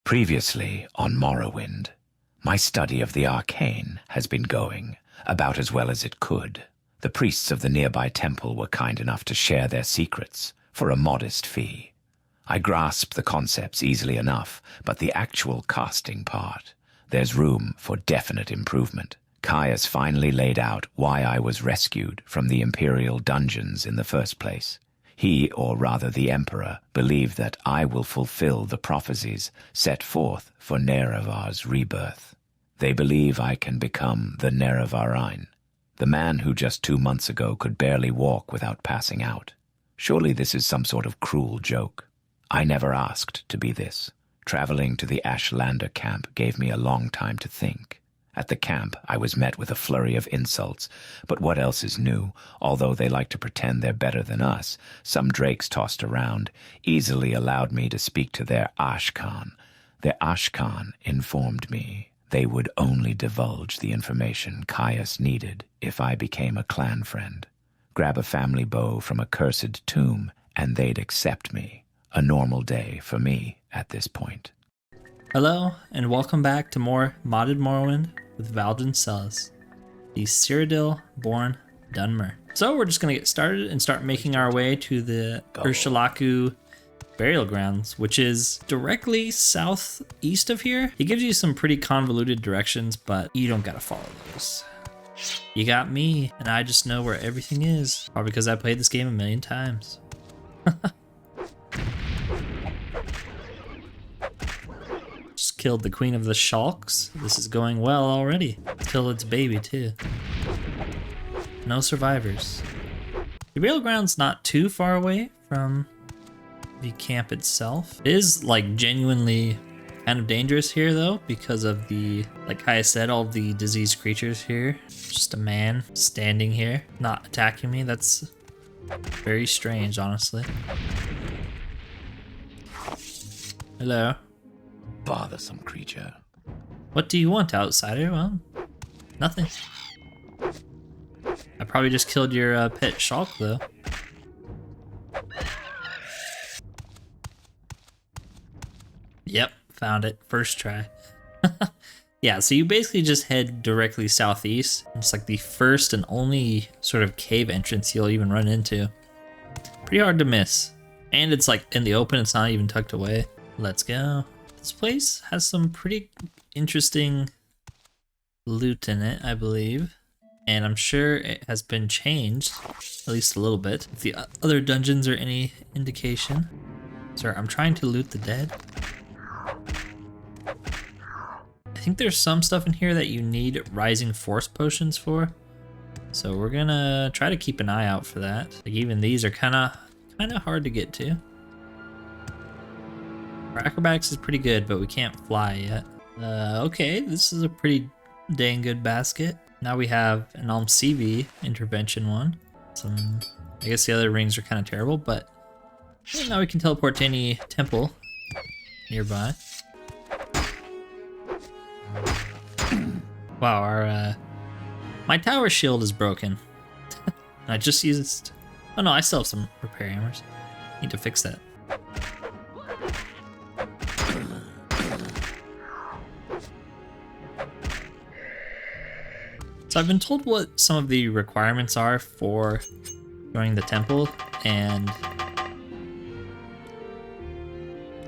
Previously on Morrowind, my study of the arcane has been going about as well as it could. The priests of the nearby temple were kind enough to share their secrets for a modest fee. I grasp the concepts easily enough, but the actual casting part, there's room for definite improvement. Caius finally laid out why I was rescued from the Imperial dungeons in the first place. He, or rather the Emperor, believed that I will fulfill the prophecies set forth for Nerevar's rebirth. They believe I can become the Nerevarine, the man who just 2 months ago could barely walk without passing out. Surely this is some sort of cruel joke. I never asked to be this. Traveling to the Ashlander camp gave me a long time to think. At the camp, I was met with a flurry of insults, but what else is new? Although they like to pretend they're better than us, some drakes tossed around easily allowed me to speak to their Ashkan. Their Ashkan informed me they would only divulge the information Caius needed if I became a clan friend. Grab a family bow from a cursed tomb, and they'd accept me. A normal day for me at this point. Hello, and welcome back to more modded Morrowind with Valdryn Selis, the Cyrodiil-Born Dunmer. So we're just going to get started and start making our way to the Urshilaku burial grounds, which is directly southeast of here. He gives you some pretty convoluted directions, but you don't gotta follow those. You got me, and I just know where everything is, probably because I played this game a million times. Just killed the queen of the Shulks. This is going well already. Killed its baby too. No survivors. The burial ground's not too far away from the camp itself. It is like genuinely kind of dangerous here though, because of the, like I said, all the diseased creatures here. Just a man standing here, not attacking me. That's very strange, honestly. Hello. Bothersome creature. What do you want, outsider? Well, nothing. I probably just killed your pet Shulk though. Yep, found it. First try. Yeah, so you basically just head directly southeast. It's like the first and only sort of cave entrance you'll even run into. Pretty hard to miss. And it's like in the open, it's not even tucked away. Let's go. This place has some pretty interesting loot in it, I believe. And I'm sure it has been changed, at least a little bit. If the other dungeons are any indication. Sorry, I'm trying to loot the dead. I think there's some stuff in here that you need rising force potions for. So we're gonna try to keep an eye out for that. Like even these are kinda hard to get to. Our acrobatics is pretty good, but we can't fly yet. Okay, this is a pretty dang good basket. Now we have an CV intervention one. I guess the other rings are kind of terrible, but now we can teleport to any temple nearby. Wow, my tower shield is broken. I just used, oh no, I still have some repair hammers. Need to fix that. So I've been told what some of the requirements are for joining the temple, and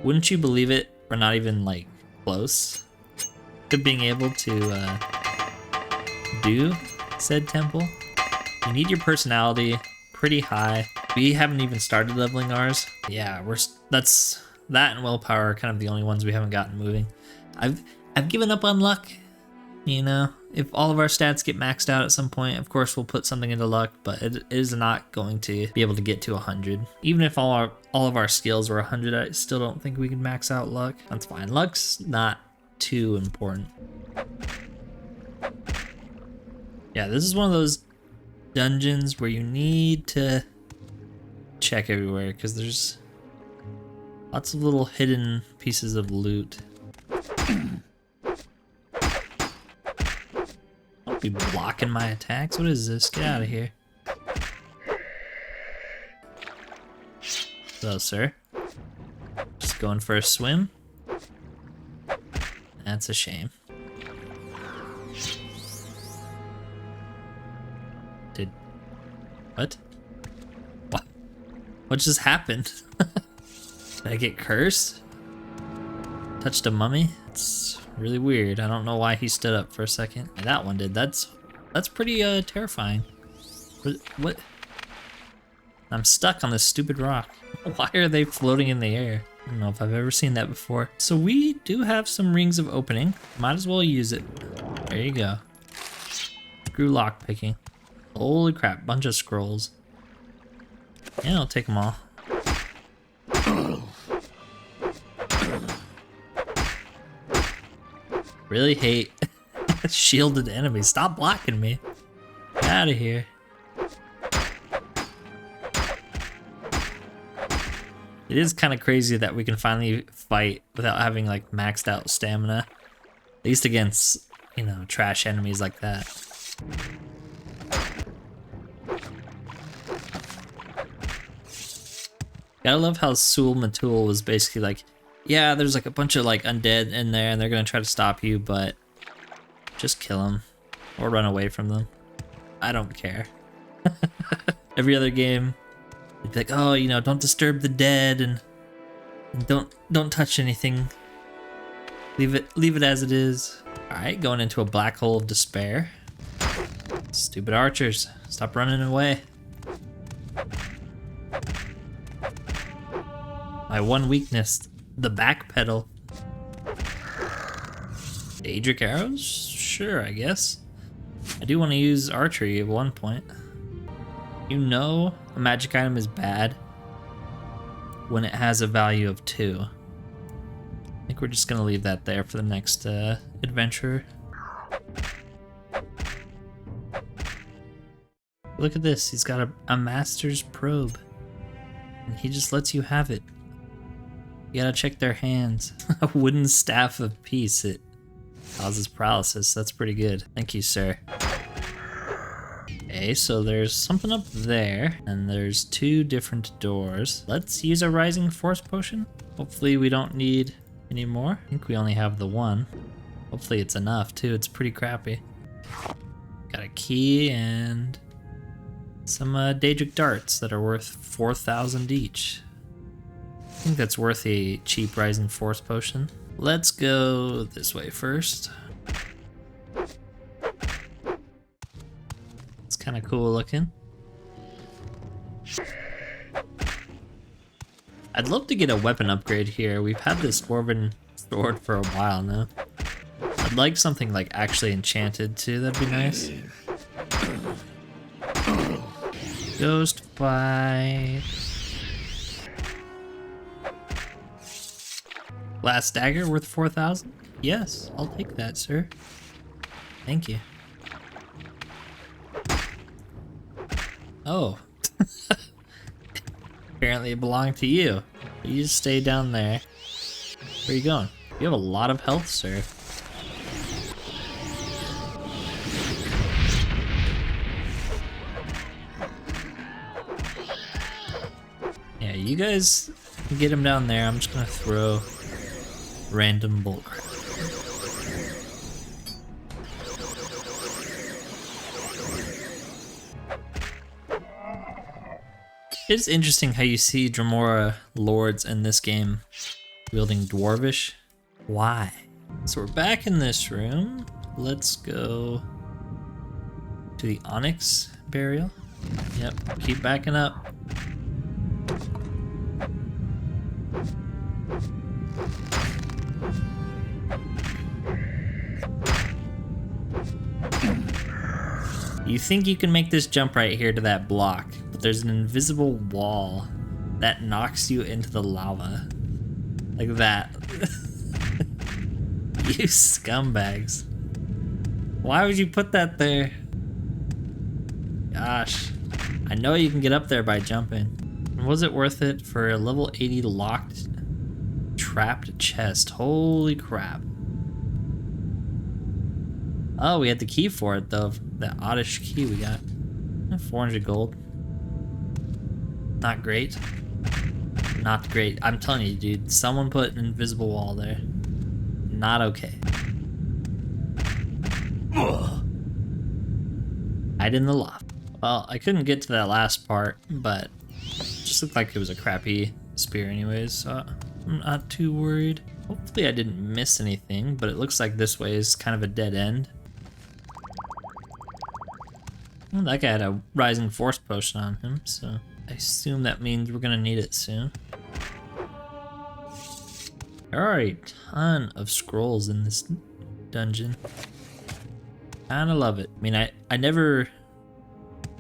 wouldn't you believe it, we're not even like close to being able to do said temple. You need your personality pretty high. We haven't even started leveling ours. Yeah, that and willpower are kind of the only ones we haven't gotten moving. I've given up on luck. You know, if all of our stats get maxed out at some point, of course we'll put something into luck, but it is not going to be able to get to 100. Even if all of our skills were 100, I still don't think we can max out luck. That's fine. Luck's not too important. Yeah, this is one of those dungeons where you need to check everywhere because there's lots of little hidden pieces of loot. Don't be blocking my attacks. What is this? Get out of here. So, sir. Just going for a swim. That's a shame. What? What just happened? Did I get cursed? Touched a mummy? It's really weird. I don't know why he stood up for a second. And that one did. That's pretty terrifying. What? I'm stuck on this stupid rock. Why are they floating in the air? I don't know if I've ever seen that before. So we do have some rings of opening. Might as well use it. There you go. Screw lock picking. Holy crap, bunch of scrolls. Yeah, I'll take them all. Really hate shielded enemies. Stop blocking me. Get out of here. It is kind of crazy that we can finally fight without having like maxed out stamina. At least against, you know, trash enemies like that. Gotta love how Sul-Matuul was basically like, yeah, there's like a bunch of like undead in there and they're gonna try to stop you, but just kill them or run away from them. I don't care. Every other game, they'd be like, oh, you know, don't disturb the dead and don't touch anything. Leave it as it is. All right, going into a black hole of despair. Stupid archers, stop running away. My one weakness, the back pedal. Daedric arrows? Sure, I guess. I do want to use archery at one point. You know a magic item is bad when it has a value of 2. I think we're just gonna leave that there for the next adventure. Look at this, he's got a master's probe. And he just lets you have it. You gotta check their hands. A wooden staff of peace. It causes paralysis. That's pretty good. Thank you, sir. Okay, so there's something up there, and there's 2 different doors. Let's use a rising force potion. Hopefully we don't need any more. I think we only have the one. Hopefully it's enough, too. It's pretty crappy. Got a key and some Daedric darts that are worth 4,000 each. I think that's worth a cheap rising force potion. Let's go this way first. It's kind of cool looking. I'd love to get a weapon upgrade here. We've had this dwarven sword for a while now. I'd like something like actually enchanted too, that'd be nice. Ghost fight. Last dagger worth 4,000? Yes, I'll take that, sir. Thank you. Oh. Apparently it belonged to you. You just stay down there. Where are you going? You have a lot of health, sir. Yeah, you guys get him down there. I'm just gonna throw random bulk. It's interesting how you see Dremora lords in this game wielding dwarvish. Why? So we're back in this room. Let's go to the Onyx burial. Yep, keep backing up. You think you can make this jump right here to that block, but there's an invisible wall that knocks you into the lava. Like that. You scumbags. Why would you put that there? Gosh. I know you can get up there by jumping. Was it worth it for a level 80 locked trapped chest? Holy crap. Oh, we had the key for it though. That oddish key we got. 400 gold. Not great. Not great. I'm telling you, dude. Someone put an invisible wall there. not okay. Hide in the loft. Well, I couldn't get to that last part, but it just looked like it was a crappy spear anyways, so I'm not too worried. Hopefully I didn't miss anything, but it looks like this way is kind of a dead end. Well, that guy had a rising force potion on him, so I assume that means we're gonna need it soon. There are a ton of scrolls in this dungeon. Kinda love it. I mean, I never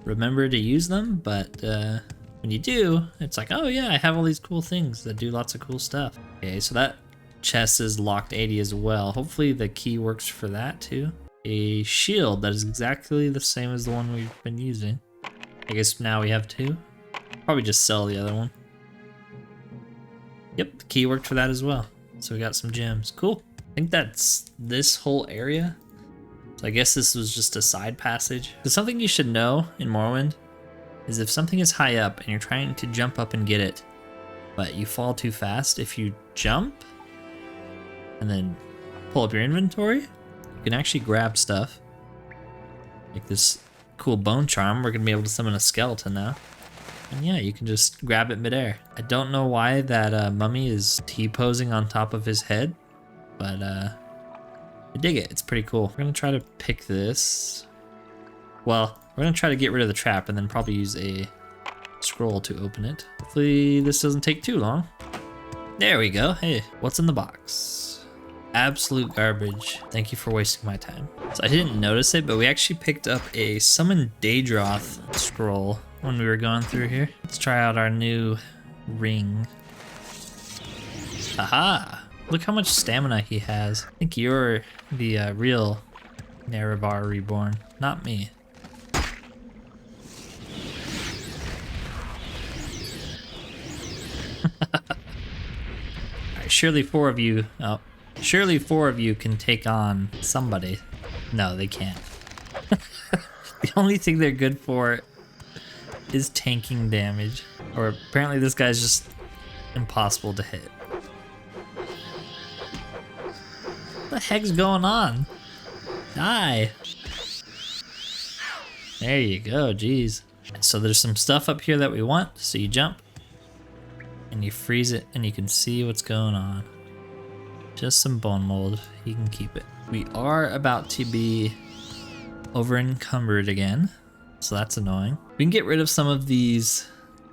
remember to use them, but when you do, it's like, oh yeah, I have all these cool things that do lots of cool stuff. Okay, so that chest is locked 80 as well. Hopefully the key works for that too. A shield that is exactly the same as the one we've been using. I guess now we have two. Probably just sell the other one. Yep, the key worked for that as well. So we got some gems. Cool. I think that's this whole area. So I guess this was just a side passage. So something you should know in Morrowind is if something is high up and you're trying to jump up and get it, but you fall too fast, if you jump and then pull up your inventory, you can actually grab stuff. Like this cool bone charm, we're gonna be able to summon a skeleton now. And yeah, you can just grab it midair. I don't know why that mummy is T-posing on top of his head, but I dig it, it's pretty cool. We're gonna try to pick this. Well, we're gonna try to get rid of the trap and then probably use a scroll to open it. Hopefully this doesn't take too long. There we go. Hey, what's in the box? Absolute garbage. Thank you for wasting my time. So I didn't notice it, but we actually picked up a Summon Daedroth scroll when we were going through here. Let's try out our new ring. Aha! Look how much stamina he has. I think you're the real Nerevar Reborn, not me. Alright, surely four of you can take on somebody. No, they can't. The only thing they're good for is tanking damage. Or apparently this guy's just impossible to hit. What the heck's going on? Die. There you go, jeez. So there's some stuff up here that we want, so you jump and you freeze it and you can see what's going on. Just some bone mold, you can keep it. We are about to be over encumbered again, so that's annoying. We can get rid of some of these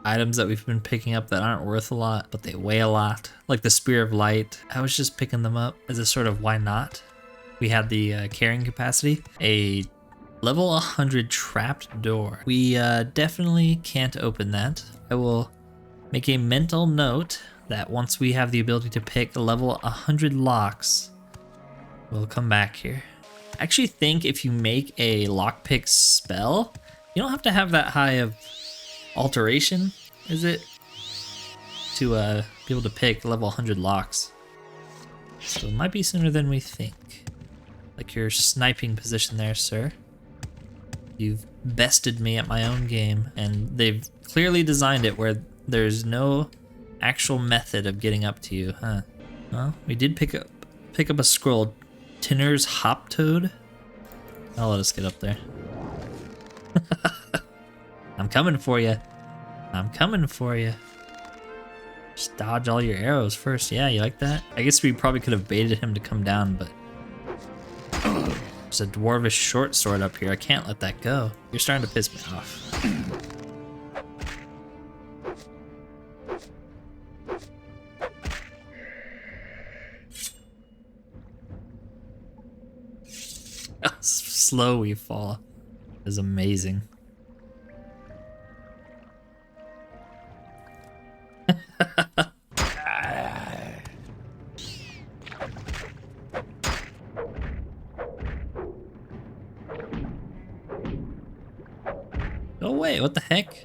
items that we've been picking up that aren't worth a lot, but they weigh a lot, like the Spear of Light. I was just picking them up as a sort of why not. We had the carrying capacity, a level 100 trapped door. We definitely can't open that. I will make a mental note that once we have the ability to pick level 100 locks, we'll come back here. I actually think if you make a lockpick spell, you don't have to have that high of alteration, is it? To be able to pick level 100 locks. So it might be sooner than we think. Like your sniping position there, sir. You've bested me at my own game, and they've clearly designed it where there's no actual method of getting up to you, huh? Well, we did pick up a scroll. Tinner's Hop Toad. I'll let us get up there. I'm coming for you. I'm coming for you. Just dodge all your arrows first. Yeah, you like that? I guess we probably could have baited him to come down, but there's a dwarvish short sword up here. I can't let that go. You're starting to piss me off. How slow we fall is amazing. Go away, what the heck?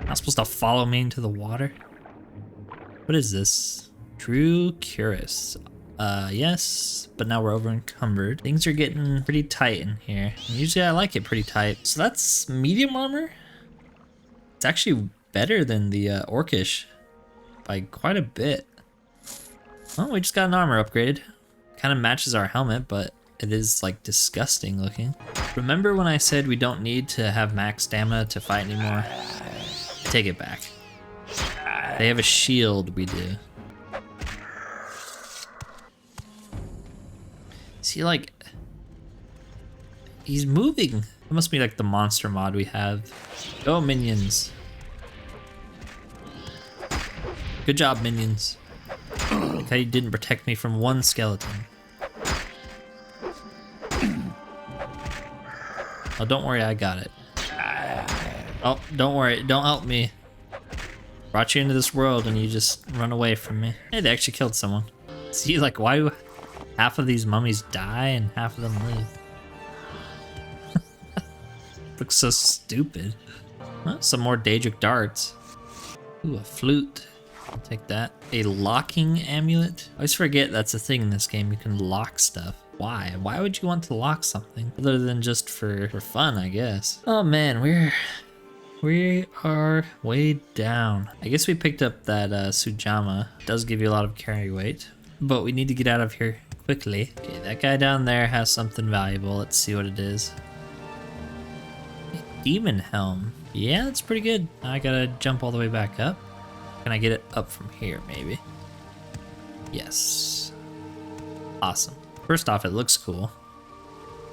Not supposed to follow me into the water? What is this? True Curus. Yes, but now we're over encumbered. Things are getting pretty tight in here. And usually I like it pretty tight. So that's medium armor? It's actually better than the Orcish by quite a bit. Oh, we just got an armor upgrade. Kind of matches our helmet, but it is like disgusting looking. Remember when I said we don't need to have max stamina to fight anymore? Take it back. They have a shield, we do. See, like, he's moving. It must be like the monster mod we have. Go, minions. Good job, minions. Like how you didn't protect me from one skeleton. Oh, don't worry, I got it. Oh, don't worry, don't help me. Brought you into this world and you just run away from me. Hey, they actually killed someone. See, like, why do half of these mummies die and half of them live? Looks so stupid. Well, some more Daedric darts. Ooh, a flute. I'll take that. A locking amulet. I always forget that's a thing in this game. You can lock stuff. Why? Why would you want to lock something? Other than just for fun, I guess. Oh man, we are way down. I guess we picked up that Sujama. It does give you a lot of carry weight. But we need to get out of here quickly. Okay, that guy down there has something valuable. Let's see what it is. A demon helm. Yeah, that's pretty good. I gotta jump all the way back up. Can I get it up from here, maybe? Yes. Awesome. First off, it looks cool.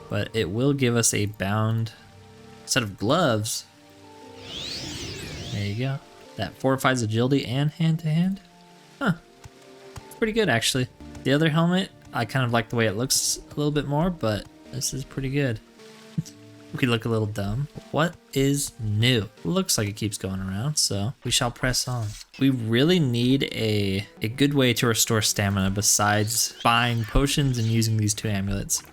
But it will give us a bound set of gloves. There you go. That fortifies agility and hand-to-hand. Huh. It's pretty good, actually. The other helmet, I kind of like the way it looks a little bit more, but this is pretty good. We look a little dumb. What is new? Looks like it keeps going around, so we shall press on. We really need a good way to restore stamina besides buying potions and using these two amulets.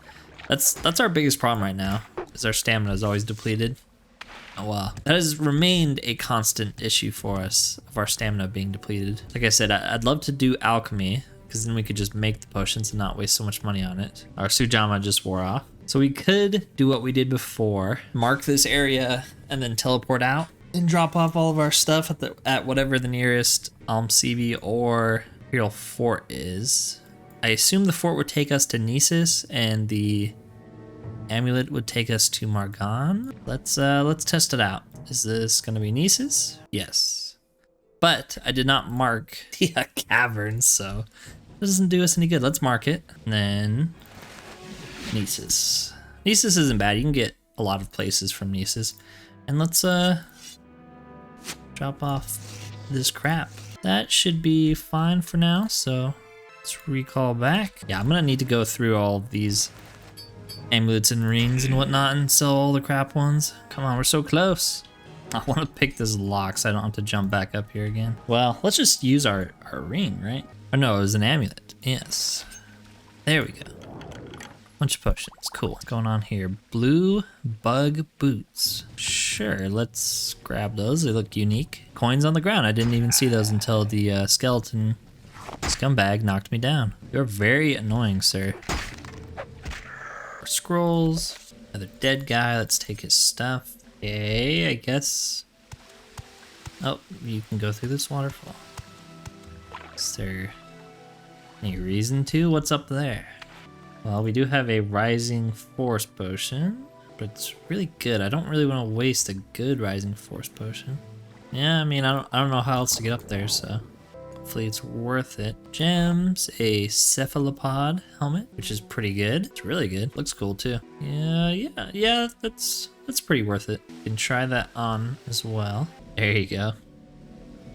That's our biggest problem right now, is our stamina is always depleted. Oh wow. That has remained a constant issue for us, of our stamina being depleted. Like I said, I'd love to do alchemy, because then we could just make the potions and not waste so much money on it. Our Sujama just wore off. So we could do what we did before, mark this area and then teleport out and drop off all of our stuff at whatever the nearest Almsevi or Imperial Fort is. I assume the fort would take us to Nisus and the amulet would take us to Margan. Let's test it out. Is this gonna be Nisus? Yes. But I did not mark the cavern, so it doesn't do us any good. Let's mark it. And then Nisus. Nisus isn't bad. You can get a lot of places from Nisus. And let's drop off this crap. That should be fine for now, so let's recall back. Yeah, I'm gonna need to go through all of these amulets and rings and whatnot and sell all the crap ones. Come on, we're so close. I want to pick this lock so I don't have to jump back up here again. Well, let's just use our ring, right? Or no, it was an amulet. Yes. There we go. Bunch of potions. Cool. What's going on here? Blue bug boots. Sure, let's grab those. They look unique. Coins on the ground. I didn't even see those until the skeleton scumbag knocked me down. You're very annoying, sir. Scrolls. Another dead guy. Let's take his stuff. Okay, I guess. Oh, you can go through this waterfall. Is there any reason to? What's up there? Well, we do have a Rising Force potion, but it's really good. I don't really want to waste a good Rising Force potion. Yeah, I mean, I don't know how else to get up there, so hopefully it's worth it. Gems, a Cephalopod helmet, which is pretty good. It's really good. Looks cool too. Yeah, that's pretty worth it. You can try that on as well. There you go.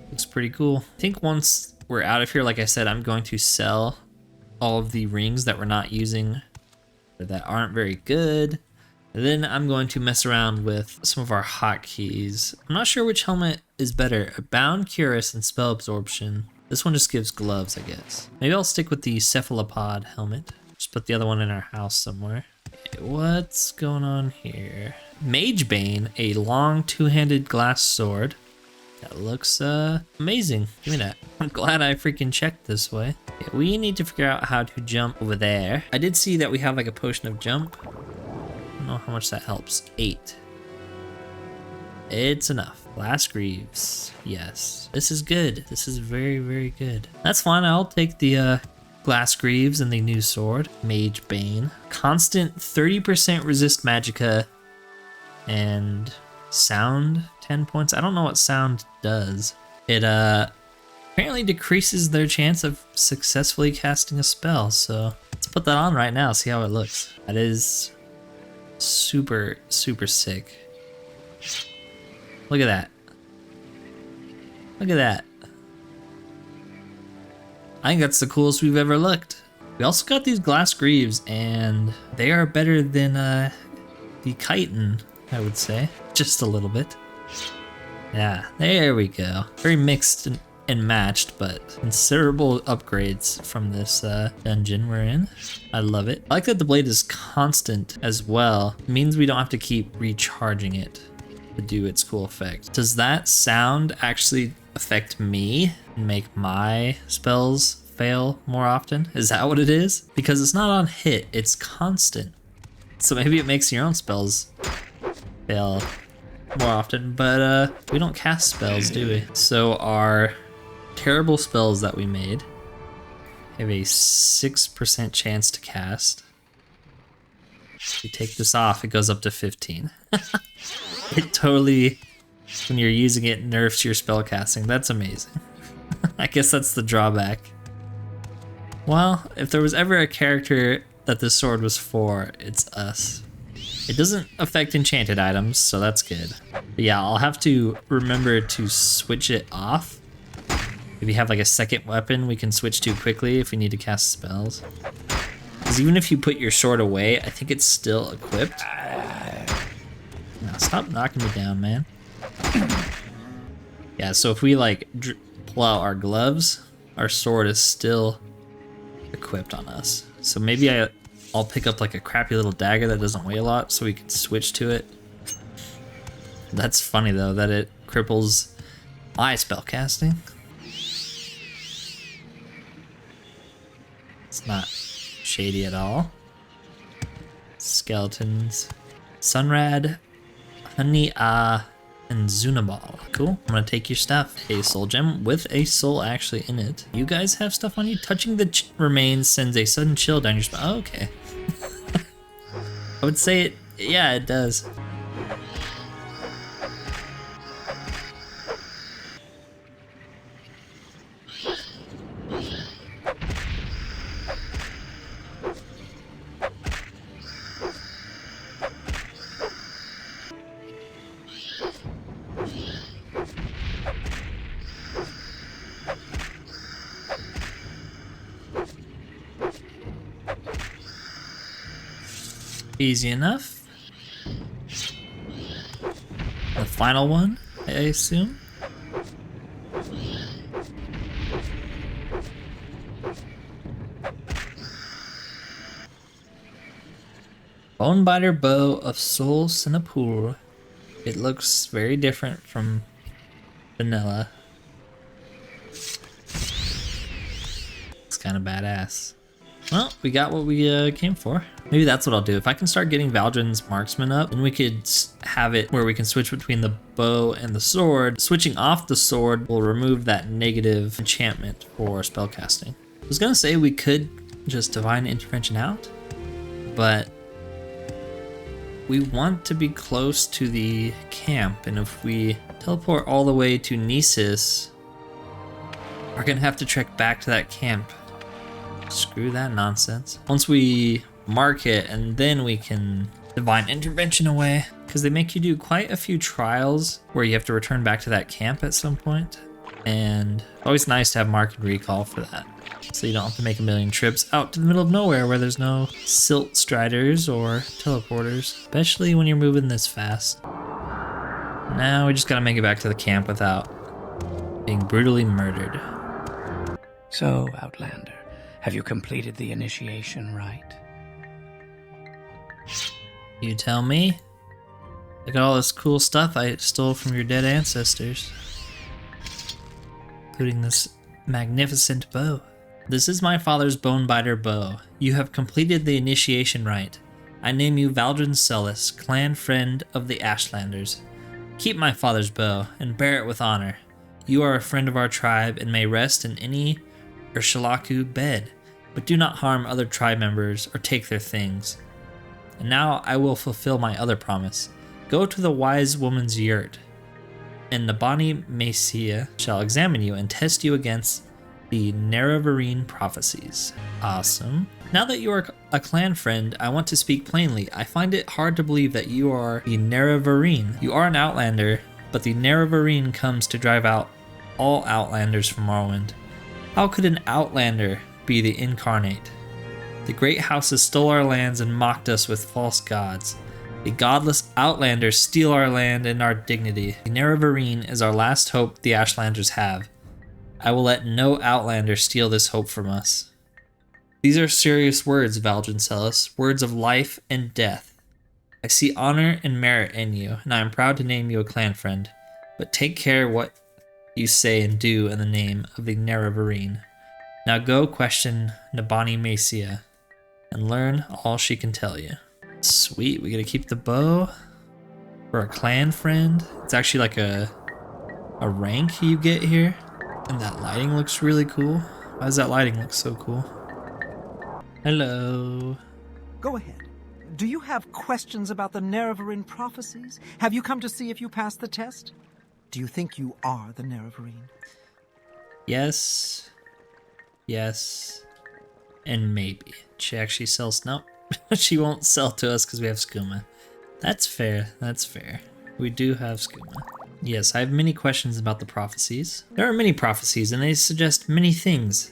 Looks pretty cool. I think once we're out of here, like I said, I'm going to sell all of the rings that we're not using or that aren't very good. And then I'm going to mess around with some of our hotkeys. I'm not sure which helmet is better, Bound, Cuirass, and Spell Absorption. This one just gives gloves, I guess. Maybe I'll stick with the Cephalopod helmet. Just put the other one in our house somewhere. Okay, what's going on here? Magebane, a long two-handed glass sword. That looks amazing. Give me that. I'm glad I freaking checked this way. Okay, we need to figure out how to jump over there. I did see that we have like a potion of jump. I don't know how much that helps. 8. It's enough. Glass greaves. Yes. This is good. This is very, very good. That's fine. I'll take the Glass Greaves and the new sword. Mage Bane. Constant 30% resist magicka. And sound 10 points. I don't know what sound does. It apparently decreases their chance of successfully casting a spell. So let's put that on right now, see how it looks. That is super, super sick. Look at that. Look at that. I think that's the coolest we've ever looked. We also got these Glass Greaves, and they are better than the chitin, I would say. Just a little bit. Yeah, there we go. Very mixed and matched, but considerable upgrades from this dungeon we're in. I love it. I like that the blade is constant as well. It means we don't have to keep recharging it to do its cool effect. Does that sound actually affect me and make my spells fail more often? Is that what it is? Because it's not on hit, it's constant. So maybe it makes your own spells fail more often, but we don't cast spells, do we? So our terrible spells that we made have a 6% chance to cast. If you take this off, it goes up to 15. It totally, when you're using it, nerfs your spell casting. That's amazing. I guess that's the drawback. Well, if there was ever a character that this sword was for, it's us. It doesn't affect enchanted items, so that's good. But yeah, I'll have to remember to switch it off. If you have like a second weapon we can switch to quickly if we need to cast spells. Because even if you put your sword away, I think it's still equipped. Now stop knocking me down, man. Yeah, so if we like pull out our gloves, our sword is still equipped on us. So maybe I'll pick up like a crappy little dagger that doesn't weigh a lot so we can switch to it. That's funny though, that it cripples my spellcasting. It's not shady at all. Skeletons. Sunrad, Honey and Zunabal. Cool. I'm gonna take your stuff. A soul gem with a soul actually in it. You guys have stuff on you? Touching the remains sends a sudden chill down your spine. Oh, okay. I would say it, yeah, it does. Easy enough. The final one, I assume. Bonebiter Bow of Sul-Matuul. It looks very different from vanilla. It's kind of badass. Well, we got what we came for. Maybe that's what I'll do. If I can start getting Valdryn's marksman up, then we could have it where we can switch between the bow and the sword. Switching off the sword will remove that negative enchantment for spellcasting. I was gonna say we could just divine intervention out, but we want to be close to the camp, and if we teleport all the way to Nisis, we're gonna have to trek back to that camp. Screw that nonsense. Once we mark it, and then we can divine intervention away, because they make you do quite a few trials where you have to return back to that camp at some point, and always nice to have mark and recall for that, so you don't have to make a million trips out to the middle of nowhere where there's no silt striders or teleporters, especially when you're moving this fast. Now we just gotta make it back to the camp without being brutally murdered. So, Outlander, have you completed the initiation rite? You tell me. Look at all this cool stuff I stole from your dead ancestors, including this magnificent bow. This is my father's Bonebiter Bow. You have completed the initiation rite. I name you Valdryn Selis, clan friend of the Ashlanders. Keep my father's bow and bear it with honor. You are a friend of our tribe and may rest in any Urshilaku bed. but do not harm other tribe members or take their things. And now I will fulfill my other promise. Go to the wise woman's yurt, and Nabani Messiah shall examine you and test you against the Nerevarine prophecies. Awesome. Now that you are a clan friend, I want to speak plainly. I find it hard to believe that you are the Nerevarine. You are an outlander, but the Nerevarine comes to drive out all outlanders from Morrowind. How could an outlander be the incarnate? The great houses stole our lands and mocked us with false gods. The godless outlanders steal our land and our dignity. The Nerevarine is our last hope the Ashlanders have. I will let no outlander steal this hope from us. These are serious words, Valdryn Selis, words of life and death. I see honor and merit in you, and I am proud to name you a clan friend. But take care what you say and do in the name of the Nerevarine. Now go question Nabani Messiah and learn all she can tell you. Sweet, we get to keep the bow for a clan friend. It's actually like a rank you get here. And that lighting looks really cool. Why does that lighting look so cool? Hello. Go ahead. Do you have questions about the Nerevarine prophecies? Have you come to see if you passed the test? Do you think you are the Nerevarine? Yes. Yes. And maybe. She actually sells... Nope. She won't sell to us because we have skooma. That's fair. That's fair. We do have skooma. Yes, I have many questions about the prophecies. There are many prophecies, and they suggest many things.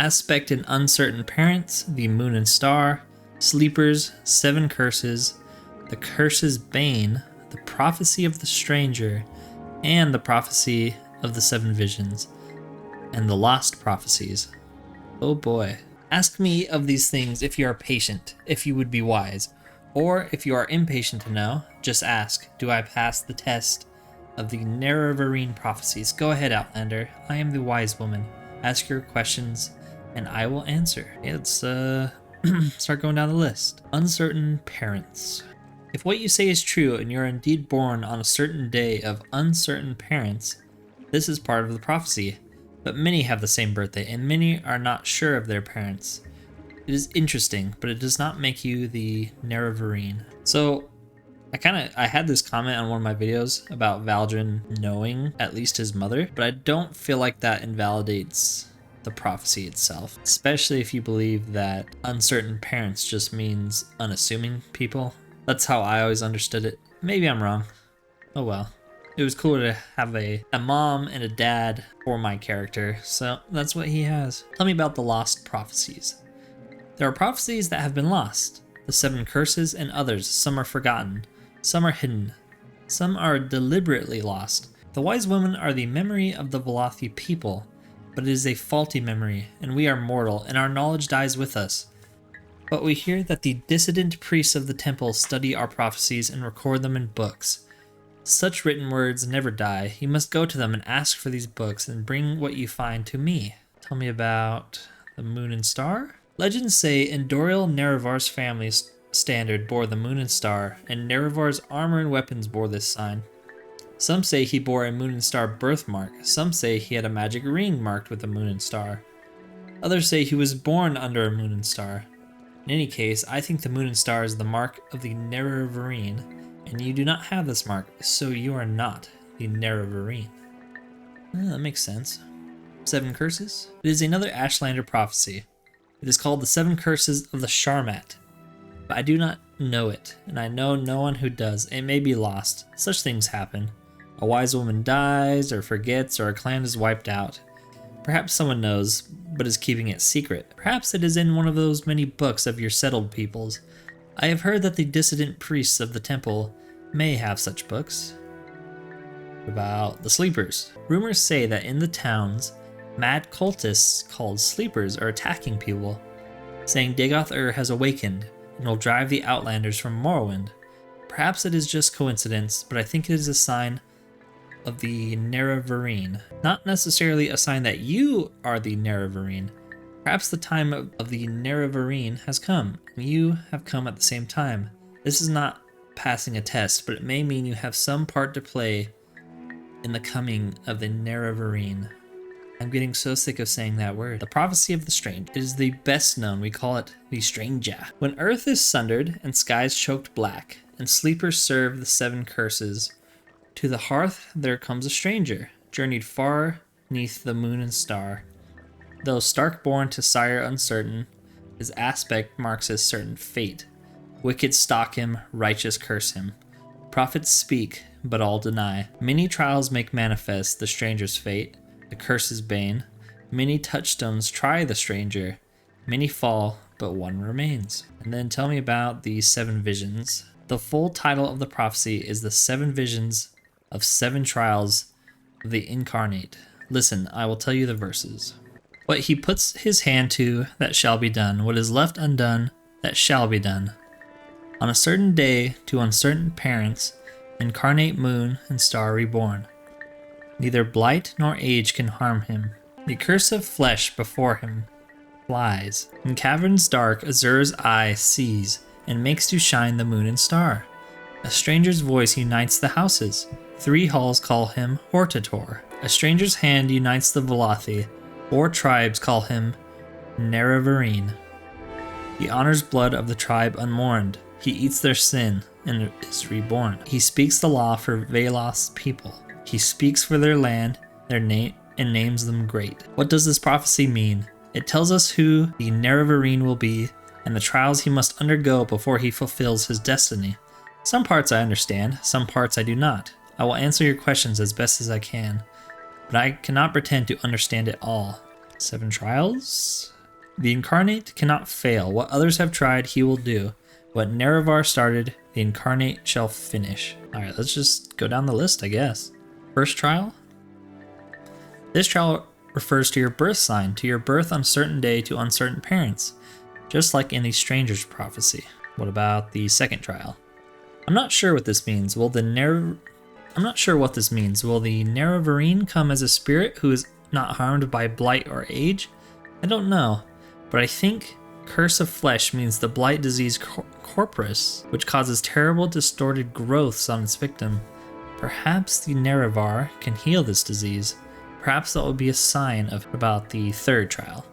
Aspect and uncertain parents, the moon and star, sleepers, 7 curses, the curse's bane, the prophecy of the stranger, and the prophecy of the 7 visions, and the lost prophecies. Oh boy. Ask me of these things if you are patient, if you would be wise, or if you are impatient to know, just ask, do I pass the test of the Nerevarine prophecies? Go ahead, Outlander. I am the wise woman. Ask your questions, and I will answer. Yeah, let's start going down the list. Uncertain parents. If what you say is true, and you're indeed born on a certain day of uncertain parents, this is part of the prophecy. But many have the same birthday, and many are not sure of their parents. It is interesting, but it does not make you the Nerevarine. So, I had this comment on one of my videos about Valdryn knowing at least his mother, but I don't feel like that invalidates the prophecy itself, especially if you believe that uncertain parents just means unassuming people. That's how I always understood it. Maybe I'm wrong. Oh well. It was cool to have a mom and a dad for my character, so that's what he has. Tell me about the lost prophecies. There are prophecies that have been lost. The 7 curses and others. Some are forgotten. Some are hidden. Some are deliberately lost. The wise women are the memory of the Velothi people, but it is a faulty memory, and we are mortal, and our knowledge dies with us. But we hear that the dissident priests of the temple study our prophecies and record them in books. Such written words never die. You must go to them and ask for these books and bring what you find to me. Tell me about the moon and star. Legends say Endoriel Nerevar's family's standard bore the moon and star, and Nerevar's armor and weapons bore this sign. Some say he bore a moon and star birthmark. Some say he had a magic ring marked with a moon and star. Others say he was born under a moon and star. In any case, I think the moon and star is the mark of the Nerevarine, and you do not have this mark, so you are not the Nerevarine. That makes sense. 7 curses? It is another Ashlander prophecy. It is called the 7 curses of the Sharmat. But I do not know it, and I know no one who does. It may be lost. Such things happen. A wise woman dies, or forgets, or a clan is wiped out. Perhaps someone knows, but is keeping it secret. Perhaps it is in one of those many books of your settled peoples. I have heard that the dissident priests of the temple may have such books. About the sleepers. Rumors say that in the towns, mad cultists called sleepers are attacking people, saying Dagoth has awakened and will drive the outlanders from Morrowind. Perhaps it is just coincidence, but I think it is a sign of the Nerevarine. Not necessarily a sign that you are the Nerevarine. Perhaps the time of the Nerevarine has come, and you have come at the same time. This is not passing a test, but it may mean you have some part to play in the coming of the Nerevarine. I'm getting so sick of saying that word. The prophecy of the strange. It is the best known. We call it the stranger. When earth is sundered and skies choked black, and sleepers serve the 7 curses, to the hearth there comes a stranger, journeyed far 'neath the moon and star. Though stark born to sire uncertain, his aspect marks his certain fate. Wicked stalk him, righteous curse him. Prophets speak, but all deny. Many trials make manifest the stranger's fate, the curse's bane. Many touchstones try the stranger. Many fall, but one remains. And then tell me about the 7 visions. The full title of the prophecy is the 7 visions of 7 trials of the incarnate. Listen, I will tell you the verses. What he puts his hand to, that shall be done. What is left undone, that shall be done. On a certain day, to uncertain parents, incarnate moon and star reborn. Neither blight nor age can harm him. The curse of flesh before him flies. In caverns dark, Azur's eye sees, and makes to shine the moon and star. A stranger's voice unites the houses. 3 halls call him Hortator. A stranger's hand unites the Velothi. 4 tribes call him Nerevarine. He honors blood of the tribe unmourned. He eats their sin and is reborn. He speaks the law for Velos people. He speaks for their land, their name, and names them great. What does this prophecy mean? It tells us who the Nerevarine will be and the trials he must undergo before he fulfills his destiny. Some parts I understand, some parts I do not. I will answer your questions as best as I can, but I cannot pretend to understand it all. 7 trials? The incarnate cannot fail. What others have tried, he will do. What Nerevar started, the incarnate shall finish. Alright, let's just go down the list, I guess. First trial? This trial refers to your birth sign, to your birth on a certain day to uncertain parents, just like in the stranger's prophecy. What about the second trial? I'm not sure what this means. Will the Nerevarine come as a spirit who is not harmed by blight or age? I don't know, but I think curse of flesh means the blight disease corpus, which causes terrible distorted growths on its victim. Perhaps the Nerevar can heal this disease. Perhaps that will be a sign about the third trial.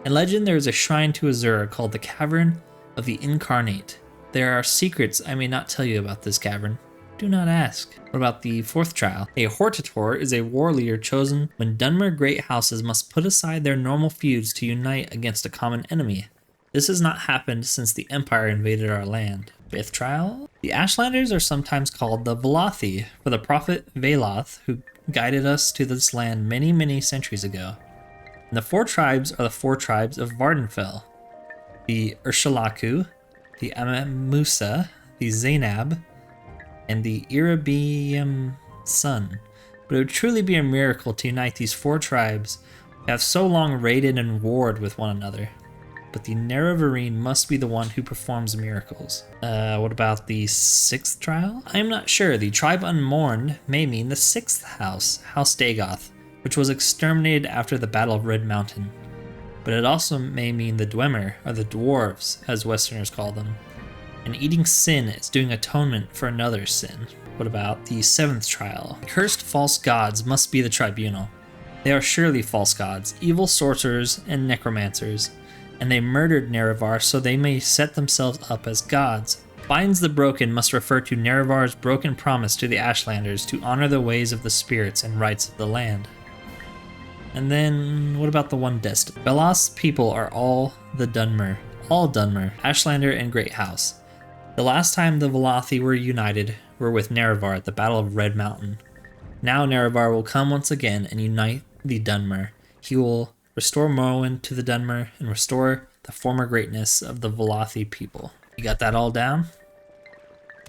In legend, there is a shrine to Azur called the Cavern of the Incarnate. There are secrets I may not tell you about this cavern. Do not ask. What about the fourth trial? A Hortator is a war leader chosen when Dunmer great houses must put aside their normal feuds to unite against a common enemy. This has not happened since the Empire invaded our land. Fifth trial? The Ashlanders are sometimes called the Velothi, for the prophet Veloth, who guided us to this land many, many centuries ago. And the 4 tribes are the 4 tribes of Vvardenfell. The Urshilaku, the Amamusa, the Zainab, and the Irabium Sun. But it would truly be a miracle to unite these 4 tribes who have so long raided and warred with one another. But the Nerevarine must be the one who performs miracles. What about the 6th trial? I am not sure. The tribe unmourned may mean the 6th house, House Dagoth, which was exterminated after the Battle of Red Mountain. But it also may mean the Dwemer, or the dwarves, as Westerners call them. And eating sin is doing atonement for another sin. What about the 7th trial? The cursed false gods must be the tribunal. They are surely false gods, evil sorcerers and necromancers, and they murdered Nerevar so they may set themselves up as gods. Binds the broken must refer to Nerevar's broken promise to the Ashlanders to honor the ways of the spirits and rights of the land. And then, what about the one destined? Belost's people are all Dunmer, Ashlander and Great House. The last time the Velothi were united were with Nerevar at the Battle of Red Mountain. Now Nerevar will come once again and unite the Dunmer. He will restore Morrowind to the Dunmer and restore the former greatness of the Velothi people. You got that all down?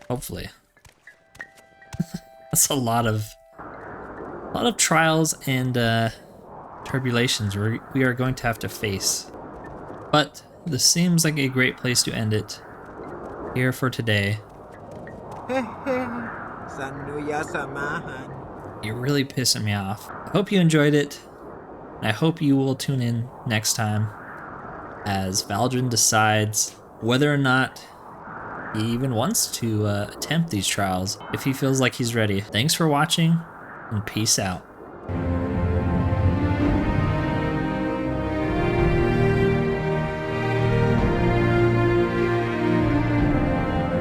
Hopefully. That's a lot of trials and tribulations we are going to have to face. But this seems like a great place to end it. Here for today. You're really pissing me off. I hope you enjoyed it. And I hope you will tune in next time as Valdryn decides whether or not he even wants to attempt these trials, if he feels like he's ready. Thanks for watching, and peace out.